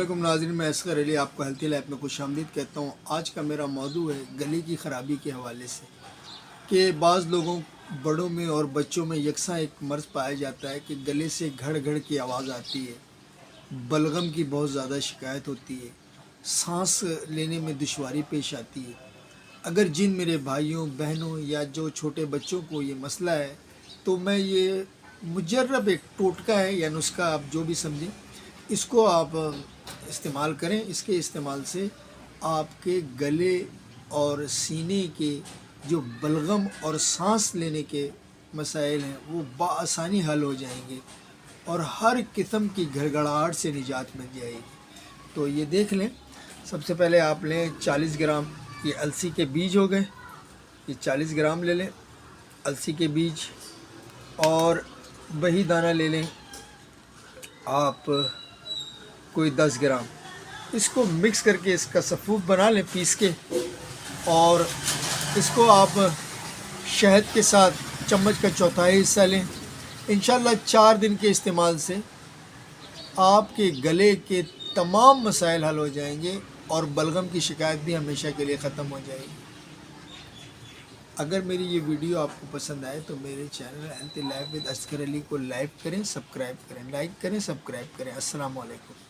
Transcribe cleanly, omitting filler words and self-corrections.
अस्सलामुअलैकुम नाज़रीन, मैं असगर अली आपको हेल्थी लाइफ में खुशामदीद कहता हूँ। आज का मेरा मौजू है गले की ख़राबी के हवाले से कि बाज़ लोगों बड़ों में और बच्चों में यकसा एक मर्ज़ पाया जाता है कि गले से घड़ घड़ की आवाज़ आती है, बलगम की बहुत ज़्यादा शिकायत होती है, सांस लेने में दुश्वारी पेश आती है। अगर जिन मेरे भाइयों बहनों या जो छोटे बच्चों को ये मसला है तो मैं ये मुजर्रब एक टोटका है या नुस्खा, आप जो भी समझें, इसको आप इस्तेमाल करें। इसके इस्तेमाल से आपके गले और सीने के जो बलगम और सांस लेने के मसाइल हैं वो बआसानी हल हो जाएंगे और हर किस्म की घड़घड़ाहट से निजात मिल जाएगी। तो ये देख लें, सबसे पहले आप लें 40 ग्राम ये अलसी के बीज हो गए, ये 40 ग्राम ले लें अलसी के बीज, और वही दाना ले लें आप कोई 10 ग्राम। इसको मिक्स करके इसका सफ़ूफ बना लें पीस के, और इसको आप शहद के साथ चम्मच का चौथाई हिस्सा लें। इंशाल्लाह 4 दिन के इस्तेमाल से आपके गले के तमाम मसाइल हल हो जाएंगे और बलगम की शिकायत भी हमेशा के लिए ख़त्म हो जाएगी। अगर मेरी ये वीडियो आपको पसंद आए तो मेरे channel healthy life with Asgar Ali को लाइक करें, सब्सक्राइब करें, लाइक करें, सब्सक्राइब करें। अस्सलाम वालेकुम।